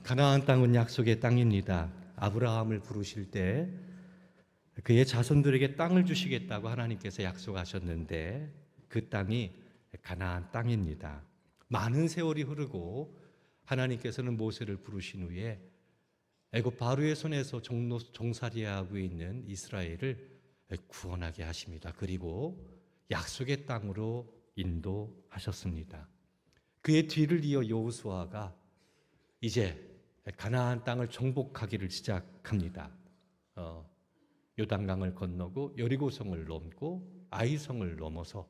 가나안 땅은 약속의 땅입니다. 아브라함을 부르실 때 그의 자손들에게 땅을 주시겠다고 하나님께서 약속하셨는데 그 땅이 가나안 땅입니다. 많은 세월이 흐르고 하나님께서는 모세를 부르신 후에 애굽 바로의 손에서 종살이하고 있는 이스라엘을 구원하게 하십니다. 그리고 약속의 땅으로 인도하셨습니다. 그의 뒤를 이어 여호수아가 이제 가나안 땅을 정복하기를 시작합니다. 요단강을 건너고 여리고성을 넘고 아이성을 넘어서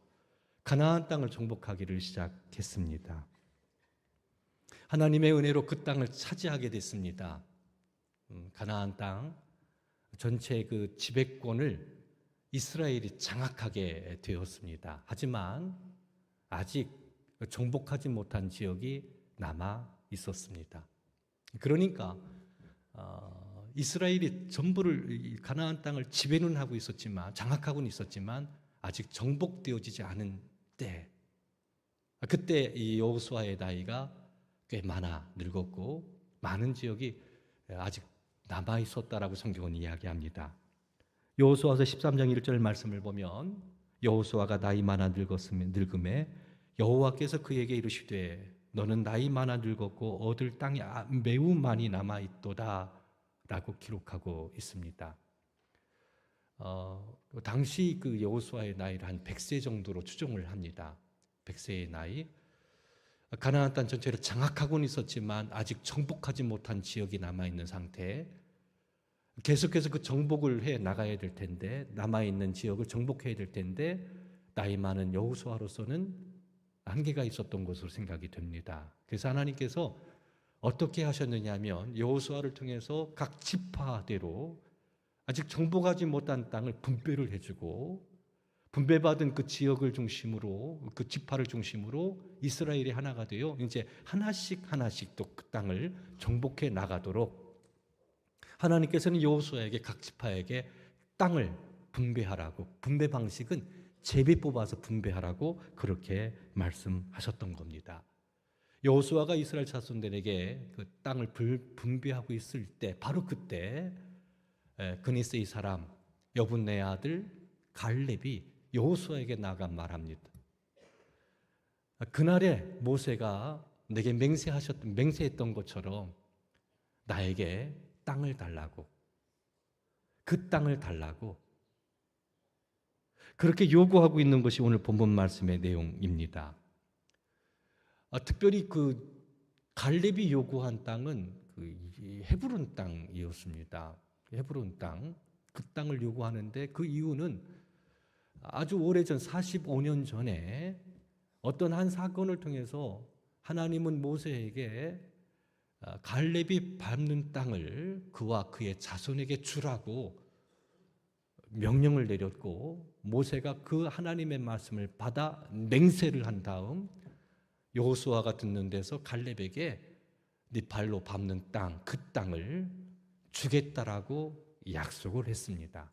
가나안 땅을 정복하기를 시작했습니다. 하나님의 은혜로 그 땅을 차지하게 됐습니다. 가나안 땅 전체 그 지배권을 이스라엘이 장악하게 되었습니다. 하지만 아직 정복하지 못한 지역이 남아 있었습니다. 그러니까 이스라엘이 전부를 가나안 땅을 지배는 하고 있었지만 장악하고는 있었지만 아직 정복되어지지 않은 때, 그때 이 여호수아의 나이가 꽤 많아 늙었고 많은 지역이 아직 남아 있었다라고 성경은 이야기합니다. 여호수아서 13장 1절 말씀을 보면 여호수아가 나이 많아 늙음에 여호와께서 그에게 이르시되 너는 나이 많아 늙었고 얻을 땅이 매우 많이 남아 있도다 라고 기록하고 있습니다. 당시 그 여호수아의 나이를 한 100세 정도로 추정을 합니다. 100세의 나이. 가나안 땅 전체를 장악하고는 있었지만 아직 정복하지 못한 지역이 남아있는 상태. 계속해서 그 정복을 해 나가야 될 텐데, 남아있는 지역을 정복해야 될 텐데 나이 많은 여호수아로서는 한계가 있었던 것으로 생각이 됩니다. 그래서 하나님께서 어떻게 하셨느냐 하면 여호수아를 통해서 각 지파대로 아직 정복하지 못한 땅을 분배를 해주고 분배받은 그 지역을 중심으로 그 지파를 중심으로 이스라엘이 하나가 되어 이제 하나씩 또 그 땅을 정복해 나가도록 하나님께서는 여호수아에게 각 지파에게 땅을 분배하라고, 분배 방식은 제비 뽑아서 분배하라고 그렇게 말씀하셨던 겁니다. 여호수아가 이스라엘 자손들에게 그 땅을 분배하고 있을 때 바로 그때 그니스의 사람 여분네 아들 갈렙이 여호수아에게 나가 말합니다. 그날에 모세가 내게 맹세했던 것처럼 나에게 땅을 달라고, 그 땅을 달라고 그렇게 요구하고 있는 것이 오늘 본문 말씀의 내용입니다. 특별히 그 갈렙이 요구한 땅은 그 헤브론 땅이었습니다. 헤브론 땅, 그 땅을 요구하는데 그 이유는 아주 오래전 45년 전에 어떤 한 사건을 통해서 하나님은 모세에게 갈렙이 밟는 땅을 그와 그의 자손에게 주라고 명령을 내렸고 모세가 그 하나님의 말씀을 받아 맹세를 한 다음 여호수아가 듣는 데서 갈렙에게 네 발로 밟는 땅, 그 땅을 주겠다라고 약속을 했습니다.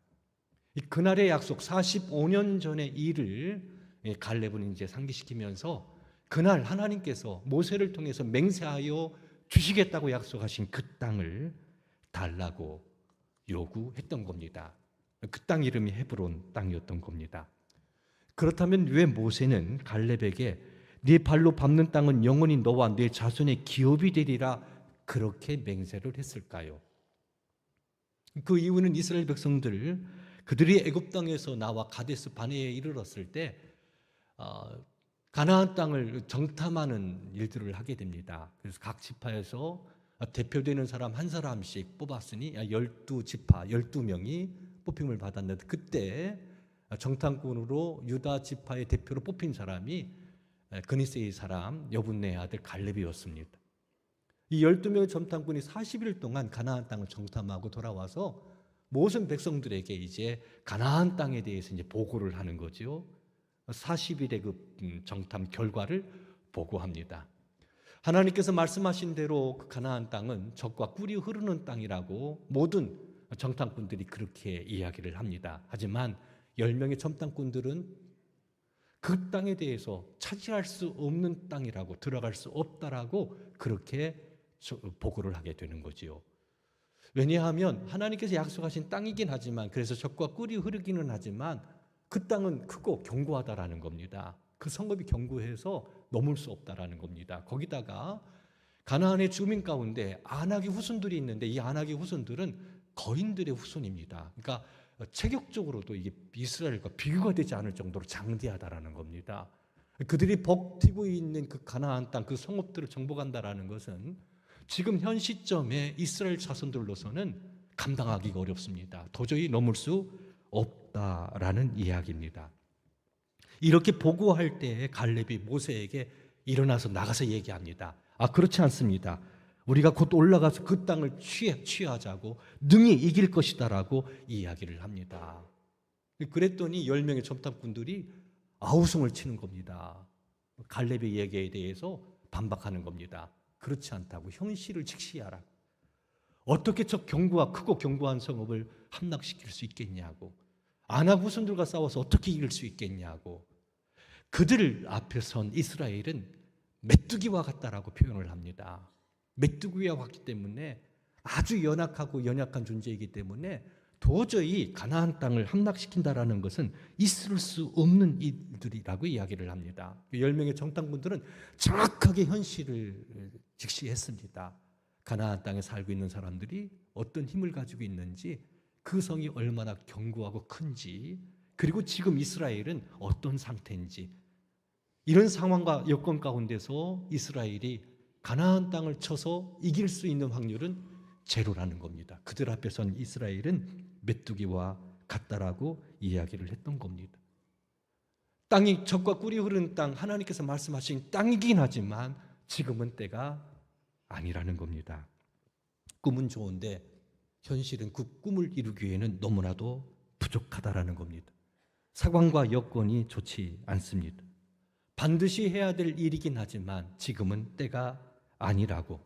그날의 약속, 45년 전의 일을 갈렙은 이제 상기시키면서 그날 하나님께서 모세를 통해서 맹세하여 주시겠다고 약속하신 그 땅을 달라고 요구했던 겁니다. 그 땅 이름이 헤브론 땅이었던 겁니다. 그렇다면 왜 모세는 갈렙에게 네 발로 밟는 땅은 영원히 너와 네 자손의 기업이 되리라 그렇게 맹세를 했을까요? 그 이유는 이스라엘 백성들 그들이 애굽 땅에서 나와 가데스 바네에 이르렀을 때 가나안 땅을 정탐하는 일들을 하게 됩니다. 그래서 각 지파에서 대표되는 사람 한 사람씩 뽑았으니 12지파 12명이 뽑힘을 받았는데 그때 정탐꾼으로 유다 지파의 대표로 뽑힌 사람이 그니스의 사람 여분네 아들 갈렙이었습니다. 이 12명의 정탐꾼이 40일 동안 가나안 땅을 정탐하고 돌아와서 모든 백성들에게 이제 가나안 땅에 대해서 이제 보고를 하는 거죠. 40일의 그 정탐 결과를 보고합니다. 하나님께서 말씀하신 대로 그 가나안 땅은 젖과 꿀이 흐르는 땅이라고 모든 정탐꾼들이 그렇게 이야기를 합니다. 하지만 10명의 정탐꾼들은 그 땅에 대해서 차지할 수 없는 땅이라고, 들어갈 수 없다라고 그렇게 보고를 하게 되는 거지요. 왜냐하면 하나님께서 약속하신 땅이긴 하지만, 그래서 젖과 꿀이 흐르기는 하지만 그 땅은 크고 견고하다라는 겁니다. 그 성읍이 견고해서 넘을 수 없다라는 겁니다. 거기다가 가나안의 주민 가운데 아낙의 후손들이 있는데, 이 아낙의 후손들은 거인들의 후손입니다. 그러니까 체격적으로도 이게 이스라엘과 비교가 되지 않을 정도로 장대하다라는 겁니다. 그들이 버티고 있는 그 가나안 땅, 그 성읍들을 정복한다라는 것은 지금 현 시점에 이스라엘 자손들로서는 감당하기가 어렵습니다. 도저히 넘을 수 없다라는 이야기입니다. 이렇게 보고할 때 갈렙이 모세에게 일어나서 나가서 얘기합니다. 그렇지 않습니다. 우리가 곧 올라가서 그 땅을 취하자고, 능히 이길 것이다라고 이야기를 합니다. 그랬더니 10명의 정탐꾼들이 아우성을 치는 겁니다. 갈렙의 얘기에 대해서 반박하는 겁니다. 그렇지 않다고, 현실을 직시하라. 어떻게 저 크고 견고한 성읍을 함락시킬 수 있겠냐고, 아낙 후손들과 싸워서 어떻게 이길 수 있겠냐고. 그들 앞에 선 이스라엘은 메뚜기와 같다라고 표현을 합니다. 메뚜기와 같기 때문에 아주 연약하고 연약한 존재이기 때문에 도저히 가나안 땅을 함락시킨다라는 것은 있을 수 없는 일들이라고 이야기를 합니다. 10명의 정탐꾼들은 정확하게 현실을 직시했습니다. 가나안 땅에 살고 있는 사람들이 어떤 힘을 가지고 있는지, 그 성이 얼마나 견고하고 큰지, 그리고 지금 이스라엘은 어떤 상태인지, 이런 상황과 여건 가운데서 이스라엘이 가나안 땅을 쳐서 이길 수 있는 확률은 제로라는 겁니다. 그들 앞에 선 이스라엘은 메뚜기와 같다라고 이야기를 했던 겁니다. 땅이 젖과 꿀이 흐르는 땅, 하나님께서 말씀하신 땅이긴 하지만 지금은 때가 아니라는 겁니다. 꿈은 좋은데 현실은 그 꿈을 이루기 위해는 너무나도 부족하다라는 겁니다. 상황과 여건이 좋지 않습니다. 반드시 해야 될 일이긴 하지만 지금은 때가 아니라고.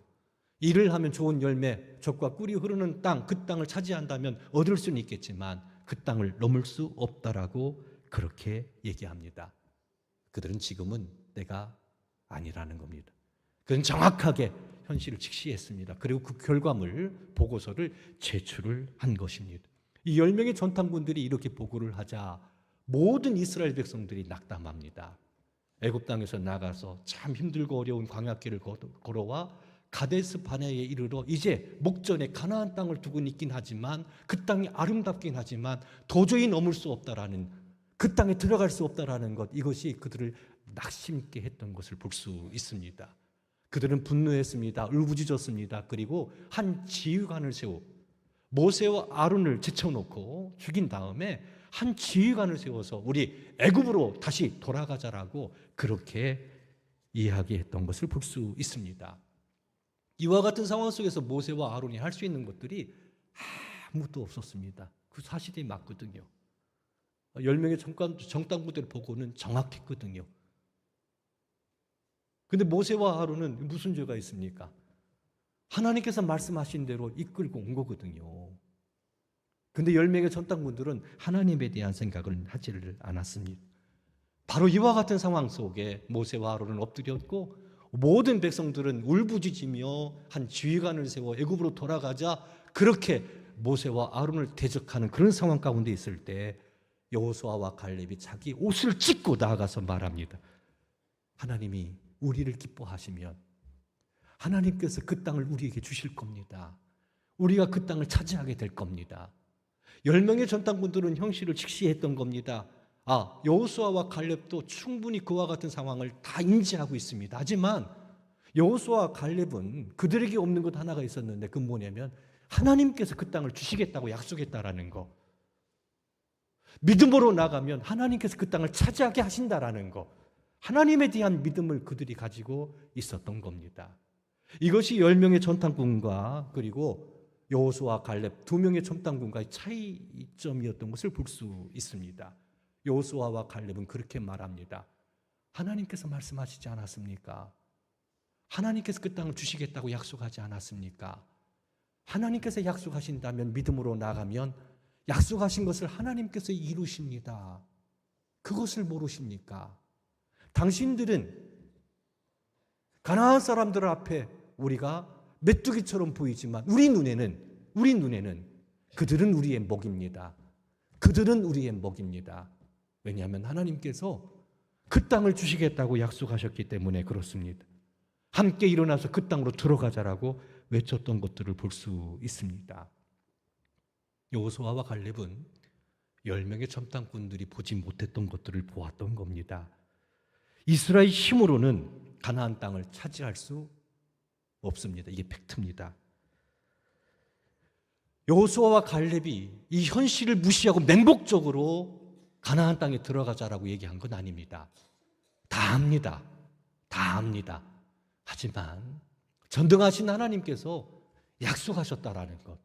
일을 하면 좋은 열매, 젖과 꿀이 흐르는 땅, 그 땅을 차지한다면 얻을 수는 있겠지만 그 땅을 넘을 수 없다라고 그렇게 얘기합니다. 그들은 지금은 때가 아니라는 겁니다. 그는 정확하게 현실을 직시했습니다. 그리고 그 결과물, 보고서를 제출을 한 것입니다. 이 10명의 전탐꾼들이 이렇게 보고를 하자 모든 이스라엘 백성들이 낙담합니다. 애굽 땅에서 나가서 참 힘들고 어려운 광야길을 걸어와 가데스 바네아에 이르러 이제 목전에 가나안 땅을 두고 있긴 하지만, 그 땅이 아름답긴 하지만 도저히 넘을 수 없다라는, 그 땅에 들어갈 수 없다라는 것, 이것이 그들을 낙심있게 했던 것을 볼 수 있습니다. 그들은 분노했습니다. 울부짖었습니다. 그리고 한 지휘관을 세워 모세와 아론을 제쳐놓고 죽인 다음에 한 지휘관을 세워서 우리 애굽으로 다시 돌아가자라고 그렇게 이야기했던 것을 볼 수 있습니다. 이와 같은 상황 속에서 모세와 아론이 할 수 있는 것들이 아무것도 없었습니다. 그 사실이 맞거든요. 10명의 정탐꾼들의 보고는 정확했거든요. 근데 모세와 아론은 무슨 죄가 있습니까? 하나님께서 말씀하신 대로 이끌고 온 거거든요. 근데 10명의 정탐꾼들은 하나님에 대한 생각을 하지를 않았습니다. 바로 이와 같은 상황 속에 모세와 아론은 엎드렸고, 모든 백성들은 울부짖으며 한 지휘관을 세워 애굽으로 돌아가자, 그렇게 모세와 아론을 대적하는 그런 상황 가운데 있을 때 여호수아와 갈렙이 자기 옷을 찢고 나아가서 말합니다. 하나님이 우리를 기뻐하시면 하나님께서 그 땅을 우리에게 주실 겁니다. 우리가 그 땅을 차지하게 될 겁니다. 10명의 전탐꾼들은 현실을 직시했던 겁니다. 여호수아와 갈렙도 충분히 그와 같은 상황을 다 인지하고 있습니다. 하지만 여호수아와 갈렙은 그들에게 없는 것 하나가 있었는데, 그건 뭐냐면 하나님께서 그 땅을 주시겠다고 약속했다라는 거. 믿음으로 나가면 하나님께서 그 땅을 차지하게 하신다라는 거. 하나님에 대한 믿음을 그들이 가지고 있었던 겁니다. 이것이 10명의 전탐꾼과 그리고 여호수아 갈렙 2명의 전탐꾼과의 차이점이었던 것을 볼 수 있습니다. 여호수아와 갈렙은 그렇게 말합니다. 하나님께서 말씀하시지 않았습니까? 하나님께서 그 땅을 주시겠다고 약속하지 않았습니까? 하나님께서 약속하신다면 믿음으로 나가면 약속하신 것을 하나님께서 이루십니다. 그것을 모르십니까? 당신들은 가나안 사람들 앞에 우리가 메뚜기처럼 보이지만 우리 눈에는 그들은 우리의 먹입니다. 그들은 우리의 먹입니다. 왜냐하면 하나님께서 그 땅을 주시겠다고 약속하셨기 때문에 그렇습니다. 함께 일어나서 그 땅으로 들어가자라고 외쳤던 것들을 볼 수 있습니다. 여호수아와 갈렙은 10명의 점탕꾼들이 보지 못했던 것들을 보았던 겁니다. 이스라엘 힘으로는 가나안 땅을 차지할 수 없습니다. 이게 팩트입니다. 여호수아와 갈렙이 이 현실을 무시하고 맹목적으로 가나안 땅에 들어가자라고 얘기한 건 아닙니다. 다 압니다. 다 압니다. 하지만 전등하신 하나님께서 약속하셨다라는 것,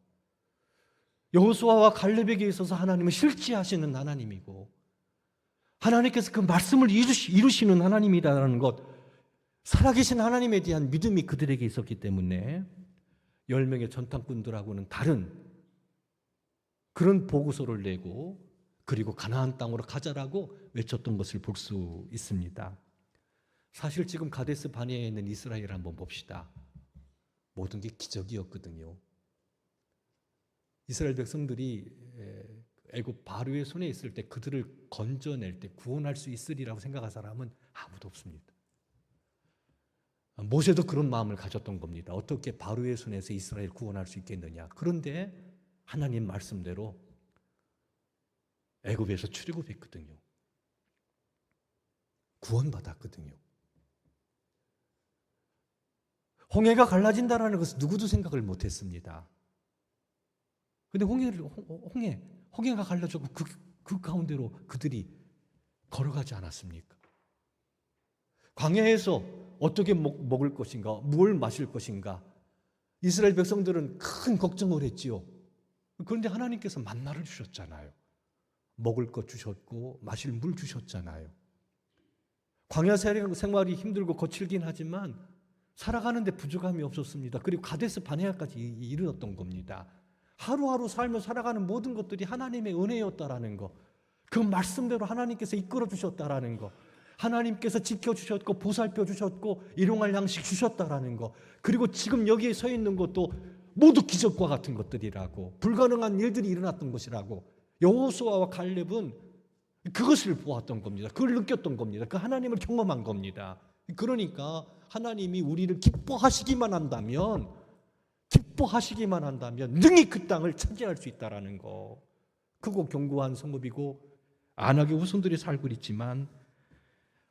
여호수아와 갈렙에게 있어서 하나님은 실지하시는 하나님이고 하나님께서 그 말씀을 이루시는 하나님이라는 것, 살아계신 하나님에 대한 믿음이 그들에게 있었기 때문에 10명의 전탕꾼들하고는 다른 그런 보고서를 내고 그리고 가나안 땅으로 가자라고 외쳤던 것을 볼 수 있습니다. 사실 지금 가데스 바네아에 있는 이스라엘 한번 봅시다. 모든 게 기적이었거든요. 이스라엘 백성들이 애굽 바로의 손에 있을 때 그들을 건져낼 때 구원할 수 있으리라고 생각한 사람은 아무도 없습니다. 모세도 그런 마음을 가졌던 겁니다. 어떻게 바로의 손에서 이스라엘 구원할 수 있겠느냐. 그런데 하나님 말씀대로 애굽에서 출애굽했거든요. 구원받았거든요. 홍해가 갈라진다는 것은 누구도 생각을 못했습니다. 그런데 홍해가 갈라지고 그 가운데로 그들이 걸어가지 않았습니까? 광야에서 어떻게 먹을 것인가, 뭘 마실 것인가, 이스라엘 백성들은 큰 걱정을 했지요. 그런데 하나님께서 만나를 주셨잖아요. 먹을 것 주셨고 마실 물 주셨잖아요. 광야 생활이 힘들고 거칠긴 하지만 살아가는데 부족함이 없었습니다. 그리고 가데스 바네아까지 이르렀던 겁니다. 하루하루 살며 살아가는 모든 것들이 하나님의 은혜였다라는 거, 그 말씀대로 하나님께서 이끌어 주셨다라는 거, 하나님께서 지켜주셨고 보살펴 주셨고 일용할 양식 주셨다라는 거, 그리고 지금 여기에 서 있는 것도 모두 기적과 같은 것들이라고, 불가능한 일들이 일어났던 것이라고 여호수아와 갈렙은 그것을 보았던 겁니다. 그걸 느꼈던 겁니다. 그 하나님을 경험한 겁니다. 그러니까 하나님이 우리를 기뻐하시기만 한다면 능히 그 땅을 차지할 수 있다라는 거, 크고 견고한 성읍이고 안하게 후손들이 살고 있지만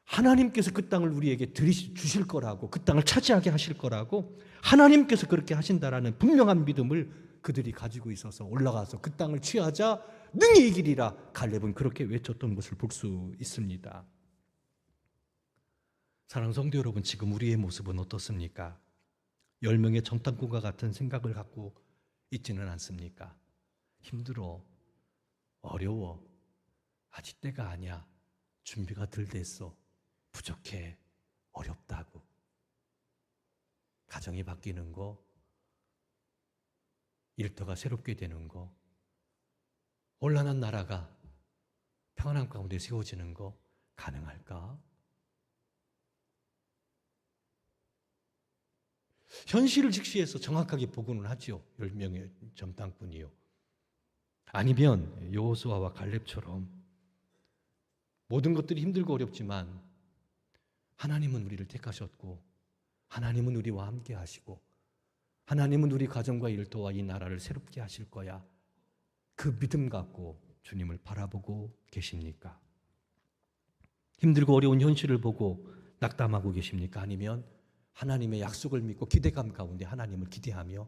하나님께서 그 땅을 우리에게 주실 거라고, 그 땅을 차지하게 하실 거라고 하나님께서 그렇게 하신다라는 분명한 믿음을 그들이 가지고 있어서 올라가서 그 땅을 취하자 능히 이기리라 갈렙은 그렇게 외쳤던 것을 볼 수 있습니다. 사랑하는 성도 여러분, 지금 우리의 모습은 어떻습니까? 10명의 정탐꾼과 같은 생각을 갖고 있지는 않습니까? 힘들어, 어려워, 아직 때가 아니야, 준비가 덜 됐어, 부족해, 어렵다고. 가정이 바뀌는 거, 일터가 새롭게 되는 거, 온란한 나라가 평안한 가운데 세워지는 거 가능할까? 현실을 직시해서 정확하게 보고는 하죠. 10명의 점탕꾼이요. 아니면 여호수아와 갈렙처럼 모든 것들이 힘들고 어렵지만 하나님은 우리를 택하셨고 하나님은 우리와 함께 하시고 하나님은 우리 가정과 일터와 이 나라를 새롭게 하실 거야, 그 믿음 갖고 주님을 바라보고 계십니까? 힘들고 어려운 현실을 보고 낙담하고 계십니까? 아니면 하나님의 약속을 믿고 기대감 가운데 하나님을 기대하며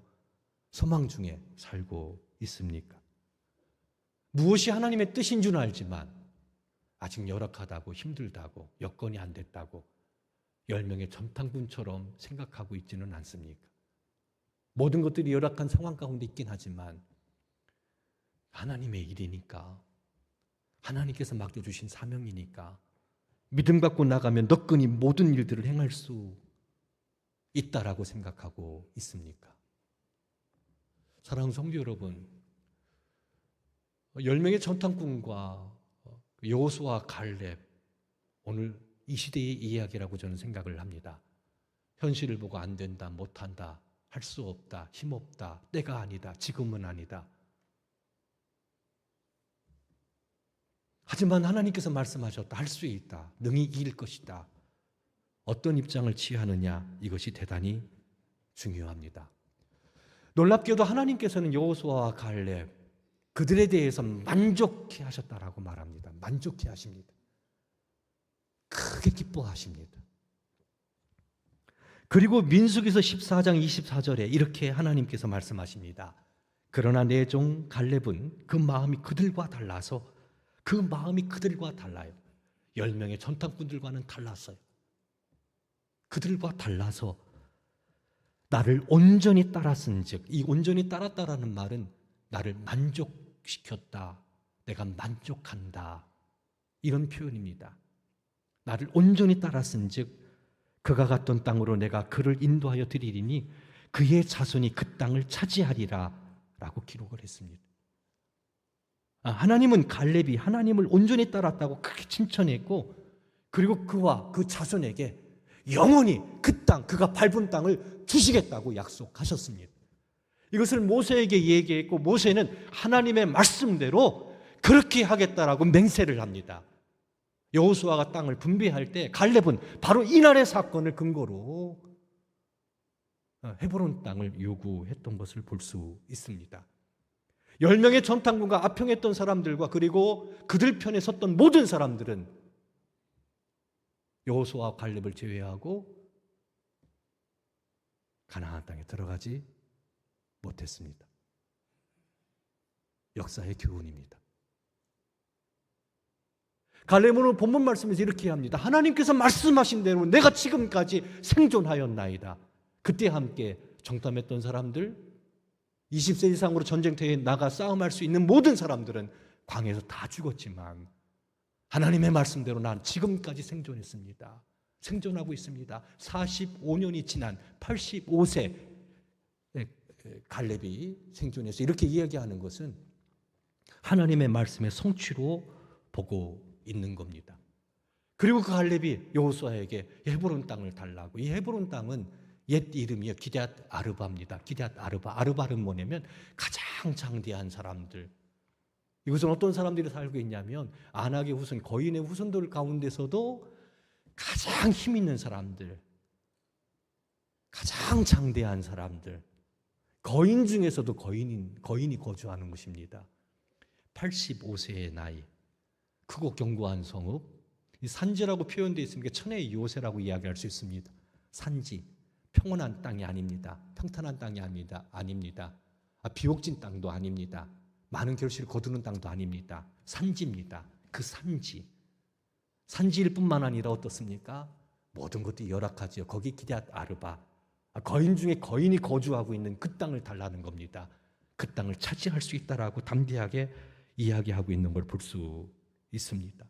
소망 중에 살고 있습니까? 무엇이 하나님의 뜻인 줄 알지만 아직 열악하다고, 힘들다고, 여건이 안 됐다고 10명의 점탕꾼처럼 생각하고 있지는 않습니까? 모든 것들이 열악한 상황 가운데 있긴 하지만 하나님의 일이니까, 하나님께서 맡겨주신 사명이니까 믿음 갖고 나가면 너끈히 모든 일들을 행할 수 있다라고 생각하고 있습니까? 사랑하는 성도 여러분, 10명의 전탕꾼과 여호수아 갈렙, 오늘 이 시대의 이야기라고 저는 생각을 합니다. 현실을 보고 안 된다, 못한다, 할 수 없다, 힘없다, 때가 아니다, 지금은 아니다. 하지만 하나님께서 말씀하셨다. 할 수 있다. 능히 이길 것이다. 어떤 입장을 취하느냐, 이것이 대단히 중요합니다. 놀랍게도 하나님께서는 여호수아와 갈렙 그들에 대해서 만족해 하셨다라고 말합니다. 만족해 하십니다. 크게 기뻐하십니다. 그리고 민수기서 14장 24절에 이렇게 하나님께서 말씀하십니다. 그러나 내 종 갈렙은 그 마음이 그들과 달라서, 그 마음이 그들과 달라요. 10명의 전탐꾼들과는 달랐어요. 그들과 달라서 나를 온전히 따랐은즉, 이 온전히 따랐다라는 말은 나를 만족시켰다, 내가 만족한다, 이런 표현입니다. 나를 온전히 따랐은즉 그가 갔던 땅으로 내가 그를 인도하여 드리리니 그의 자손이 그 땅을 차지하리라 라고 기록을 했습니다. 하나님은 갈렙이 하나님을 온전히 따랐다고 크게 칭찬했고, 그리고 그와 그 자손에게 영원히 그 땅, 그가 밟은 땅을 주시겠다고 약속하셨습니다. 이것을 모세에게 얘기했고, 모세는 하나님의 말씀대로 그렇게 하겠다라고 맹세를 합니다. 여호수아가 땅을 분배할 때 갈렙은 바로 이날의 사건을 근거로 헤브론 땅을 요구했던 것을 볼 수 있습니다. 10명의 전탐꾼과 압평했던 사람들과 그리고 그들 편에 섰던 모든 사람들은 여호수아와 갈렙을 제외하고 가나안 땅에 들어가지 못했습니다. 역사의 교훈입니다. 갈렙은 본문 말씀에서 이렇게 합니다. 하나님께서 말씀하신 대로 내가 지금까지 생존하였나이다. 그때 함께 정탐했던 사람들, 20세 이상으로 전쟁터에 나가 싸움할 수 있는 모든 사람들은 광야에서 다 죽었지만 하나님의 말씀대로 난 지금까지 생존했습니다. 생존하고 있습니다. 45년이 지난 85세 갈렙이 생존해서 이렇게 이야기하는 것은 하나님의 말씀의 성취로 보고 있는 겁니다. 그리고 그 갈렙이 여호수아에게 헤브론 땅을 달라고, 이 헤브론 땅은 옛 이름이요 기럇 아르바입니다. 기럇 아르바. 아르바는 뭐냐면 가장 장대한 사람들. 이것은 어떤 사람들이 살고 있냐면 안악의 후손, 거인의 후손들 가운데서도 가장 힘 있는 사람들, 가장 장대한 사람들, 거인 중에서도 거인이 거주하는 곳입니다. 85세의 나이, 크고 견고한 성읍, 이 산지라고 표현되어 있으니까 천혜의 요새라고 이야기할 수 있습니다. 산지, 평온한 땅이 아닙니다. 평탄한 땅이 아닙니다. 비옥진 땅도 아닙니다. 많은 결실을 거두는 땅도 아닙니다. 산지입니다. 그 산지일 뿐만 아니라 어떻습니까? 모든 것도 열악하지요. 거기 기럇 아르바, 거인 중에 거인이 거주하고 있는 그 땅을 달라는 겁니다. 그 땅을 차지할 수 있다라고 담대하게 이야기하고 있는 걸 볼 수 있습니다.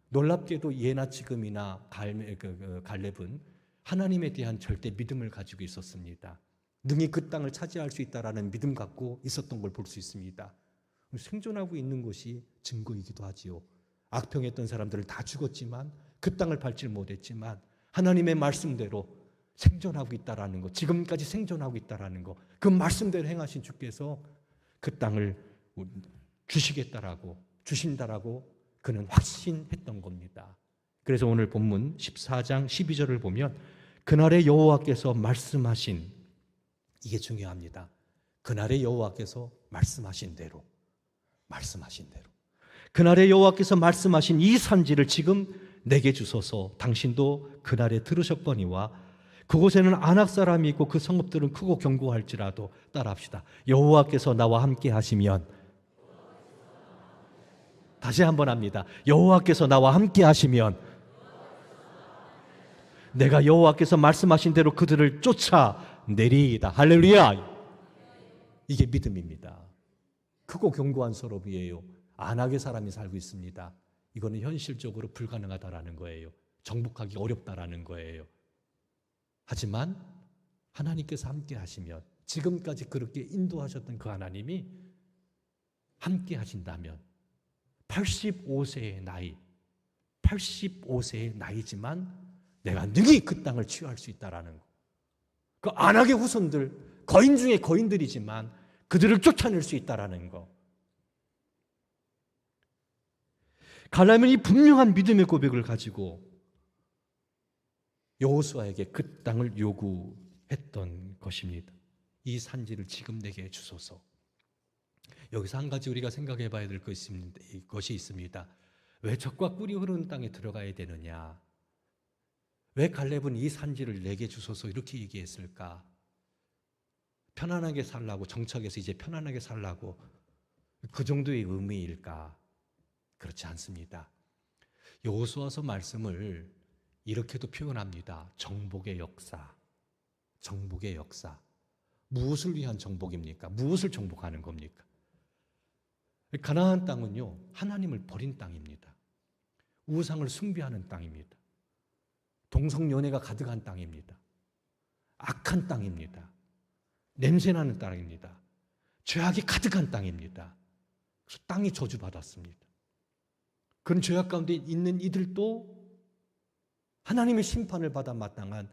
놀랍게도 예나 지금이나 갈렙은 하나님에 대한 절대 믿음을 가지고 있었습니다. 능히 그 땅을 차지할 수 있다라는 믿음 갖고 있었던 걸 볼 수 있습니다. 생존하고 있는 것이 증거이기도 하지요. 악평했던 사람들을 다 죽었지만 그 땅을 밟지 못했지만 하나님의 말씀대로 생존하고 있다라는 것, 지금까지 생존하고 있다라는 것, 그 말씀대로 행하신 주께서 그 땅을 주신다라고 그는 확신했던 겁니다. 그래서 오늘 본문 14장 12절을 보면 그날의 여호와께서 말씀하신, 이게 중요합니다. 그날의 여호와께서 말씀하신 대로 그날의 여호와께서 말씀하신 이 산지를 지금 내게 주소서. 당신도 그날에 들으셨거니와 그곳에는 안악 사람이 있고 그 성읍들은 크고 견고할지라도, 따라합시다. 여호와께서 나와 함께 하시면, 다시 한번 합니다. 여호와께서 나와 함께 하시면 내가 여호와께서 말씀하신 대로 그들을 쫓아내리이다. 할렐루야. 이게 믿음입니다. 크고 견고한 성읍이에요. 안악의 사람이 살고 있습니다. 이거는 현실적으로 불가능하다라는 거예요. 정복하기 어렵다라는 거예요. 하지만 하나님께서 함께 하시면, 지금까지 그렇게 인도하셨던 그 하나님이 함께 하신다면 85세의 나이지만 내가 능히 그 땅을 취할 수 있다라는 거. 그 안악의 후손들 거인 중에 거인들이지만 그들을 쫓아낼 수 있다라는 거. 갈렙은 이 분명한 믿음의 고백을 가지고 여호수아에게 그 땅을 요구했던 것입니다. 이 산지를 지금 내게 주소서. 여기서 한 가지 우리가 생각해 봐야 될 것이 있습니다. 왜 젖과 꿀이 흐르는 땅에 들어가야 되느냐? 왜 갈렙은 이 산지를 내게 주소서 이렇게 얘기했을까? 편안하게 살라고, 정착해서 이제 편안하게 살라고, 그 정도의 의미일까? 그렇지 않습니다. 여호수아서 말씀을 이렇게도 표현합니다. 정복의 역사. 정복의 역사. 무엇을 위한 정복입니까? 무엇을 정복하는 겁니까? 가나안 땅은요, 하나님을 버린 땅입니다. 우상을 숭배하는 땅입니다. 동성연애가 가득한 땅입니다. 악한 땅입니다. 냄새나는 땅입니다. 죄악이 가득한 땅입니다. 그래서 땅이 저주받았습니다. 그런 죄악 가운데 있는 이들도 하나님의 심판을 받아 마땅한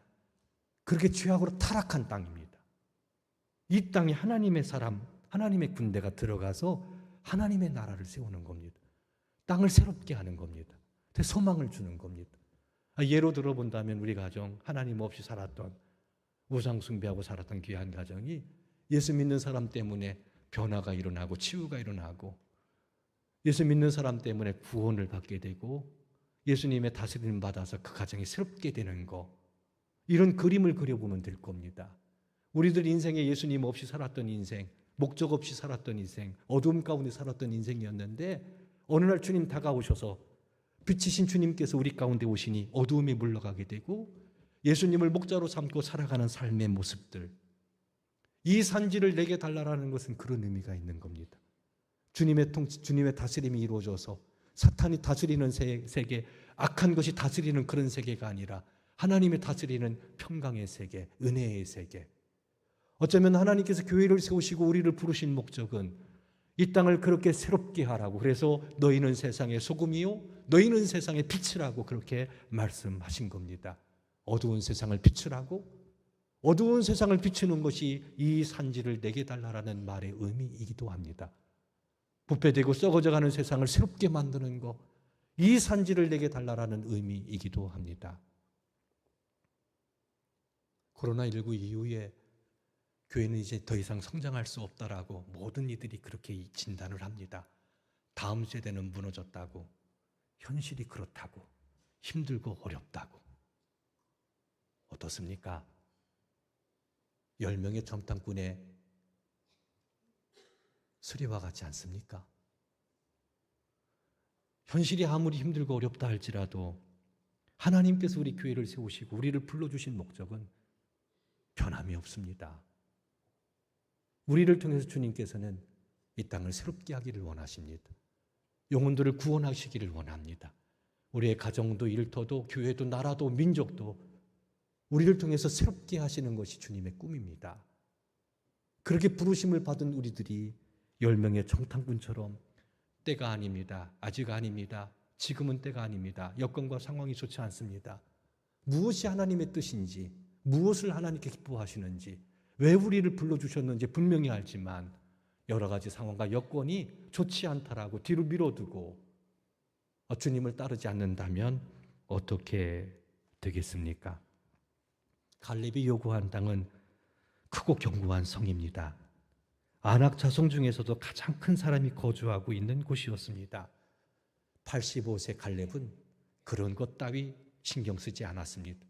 그렇게 죄악으로 타락한 땅입니다. 이 땅에 하나님의 사람, 하나님의 군대가 들어가서 하나님의 나라를 세우는 겁니다. 땅을 새롭게 하는 겁니다. 소망을 주는 겁니다. 예로 들어본다면 우리 가정, 하나님 없이 살았던, 우상 숭배하고 살았던 귀한 가정이 예수 믿는 사람 때문에 변화가 일어나고 치유가 일어나고, 예수 믿는 사람 때문에 구원을 받게 되고 예수님의 다스림을 받아서 그 가정이 새롭게 되는 거, 이런 그림을 그려보면 될 겁니다. 우리들 인생에 예수님 없이 살았던 인생, 목적 없이 살았던 인생, 어두움 가운데 살았던 인생이었는데 어느 날 주님 다가오셔서 빛이신 주님께서 우리 가운데 오시니 어두움이 물러가게 되고 예수님을 목자로 삼고 살아가는 삶의 모습들, 이 산지를 내게 달라라는 것은 그런 의미가 있는 겁니다. 주님의 다스림이 이루어져서 사탄이 다스리는 세계, 악한 것이 다스리는 그런 세계가 아니라 하나님의 다스리는 평강의 세계, 은혜의 세계. 어쩌면 하나님께서 교회를 세우시고 우리를 부르신 목적은 이 땅을 그렇게 새롭게 하라고, 그래서 너희는 세상의 소금이요 너희는 세상의 빛이라고 그렇게 말씀하신 겁니다. 어두운 세상을 비추라고, 어두운 세상을 비추는 것이 이 산지를 내게 달라라는 말의 의미이기도 합니다. 부패되고 썩어져가는 세상을 새롭게 만드는 것, 이 산지를 내게 달라라는 의미이기도 합니다. 코로나19 이후에 교회는 이제 더 이상 성장할 수 없다라고 모든 이들이 그렇게 진단을 합니다. 다음 세대는 무너졌다고, 현실이 그렇다고, 힘들고 어렵다고. 어떻습니까? 10명의 정탐꾼의 수리와 같지 않습니까? 현실이 아무리 힘들고 어렵다 할지라도 하나님께서 우리 교회를 세우시고 우리를 불러주신 목적은 변함이 없습니다. 우리를 통해서 주님께서는 이 땅을 새롭게 하기를 원하십니다. 영혼들을 구원하시기를 원합니다. 우리의 가정도 일터도 교회도 나라도 민족도 우리를 통해서 새롭게 하시는 것이 주님의 꿈입니다. 그렇게 부르심을 받은 우리들이 10명의 정탐꾼처럼 때가 아닙니다. 아직 아닙니다. 지금은 때가 아닙니다. 여건과 상황이 좋지 않습니다. 무엇이 하나님의 뜻인지, 무엇을 하나님께 기뻐하시는지, 왜 우리를 불러주셨는지 분명히 알지만 여러 가지 상황과 여건이 좋지 않다라고 뒤로 밀어두고 주님을 따르지 않는다면 어떻게 되겠습니까? 갈렙이 요구한 땅은 크고 견고한 성입니다. 아낙 자손 중에서도 가장 큰 사람이 거주하고 있는 곳이었습니다. 85세 갈렙은 그런 것 따위 신경 쓰지 않았습니다.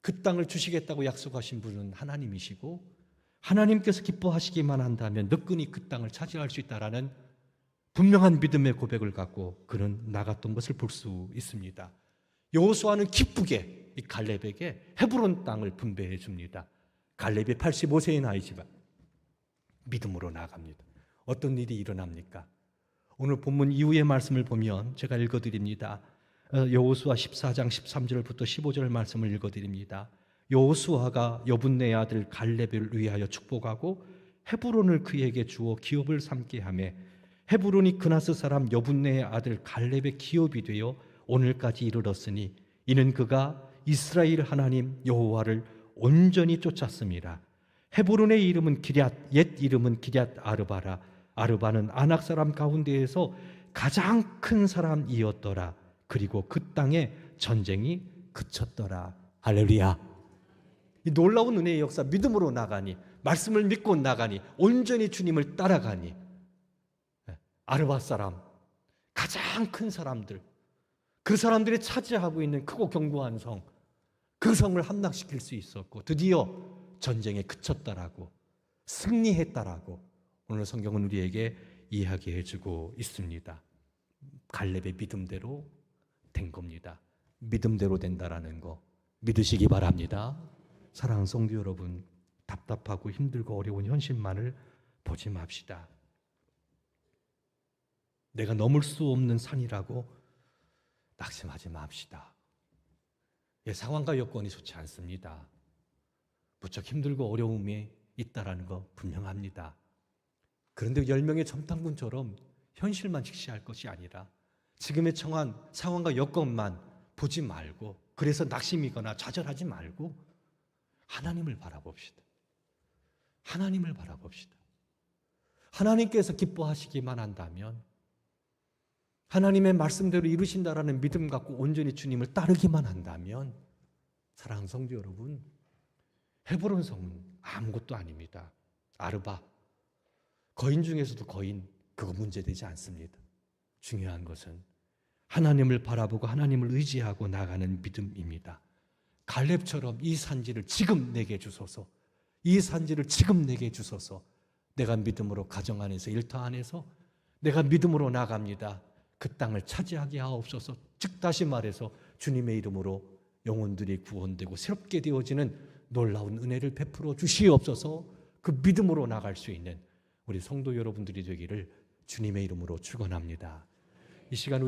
그 땅을 주시겠다고 약속하신 분은 하나님이시고 하나님께서 기뻐하시기만 한다면 너끈히 그 땅을 차지할 수 있다라는 분명한 믿음의 고백을 갖고 그는 나갔던 것을 볼 수 있습니다. 여호수아는 기쁘게 이 갈렙에게 헤브론 땅을 분배해 줍니다. 갈렙이 85세의 나이지만 믿음으로 나아갑니다. 어떤 일이 일어납니까? 오늘 본문 이후의 말씀을 보면 제가 읽어드립니다. 여호수아 14장 13절부터 15절 말씀을 읽어드립니다. 여호수아가 여분네의 아들 갈렙을 위하여 축복하고 헤브론을 그에게 주어 기업을 삼게 하매 헤브론이 그나스 사람 여분네의 아들 갈렙의 기업이 되어 오늘까지 이르렀으니 이는 그가 이스라엘 하나님 여호와를 온전히 쫓았습니다. 헤브론의 이름은 기럇, 옛 이름은 기럇 아르바라. 아르바는 아낙 사람 가운데에서 가장 큰 사람이었더라. 그리고 그 땅에 전쟁이 그쳤더라. 할렐루야. 이 놀라운 은혜의 역사, 믿음으로 나가니, 말씀을 믿고 나가니, 온전히 주님을 따라가니, 아르바 사람, 가장 큰 사람들, 그 사람들이 차지하고 있는 크고 견고한 성, 그 성을 함락시킬 수 있었고 드디어 전쟁에 그쳤다라고, 승리했다라고 오늘 성경은 우리에게 이야기해 주고 있습니다. 갈렙의 믿음대로 된 겁니다. 믿음대로 된다라는 거 믿으시기 바랍니다. 사랑하는 성도 여러분, 답답하고 힘들고 어려운 현실만을 보지 맙시다. 내가 넘을 수 없는 산이라고 낙심하지 맙시다. 상황과 여건이 좋지 않습니다. 무척 힘들고 어려움이 있다라는 거 분명합니다. 그런데 10명의 점탕군처럼 현실만 직시할 것이 아니라 지금의 처한 상황과 여건만 보지 말고, 그래서 낙심이거나 좌절하지 말고 하나님을 바라봅시다. 하나님을 바라봅시다. 하나님께서 기뻐하시기만 한다면, 하나님의 말씀대로 이루신다라는 믿음 갖고 온전히 주님을 따르기만 한다면, 사랑하는 성도 여러분, 헤브론 성은 아무것도 아닙니다. 아르바, 거인 중에서도 거인, 그거 문제되지 않습니다. 중요한 것은 하나님을 바라보고 하나님을 의지하고 나가는 믿음입니다. 갈렙처럼 이 산지를 지금 내게 주소서, 이 산지를 지금 내게 주소서. 내가 믿음으로 가정 안에서, 일터 안에서 내가 믿음으로 나갑니다. 그 땅을 차지하게 하옵소서. 즉 다시 말해서 주님의 이름으로 영혼들이 구원되고 새롭게 되어지는 놀라운 은혜를 베풀어 주시옵소서. 그 믿음으로 나갈 수 있는 우리 성도 여러분들이 되기를 주님의 이름으로 축원합니다. 이 시간 우리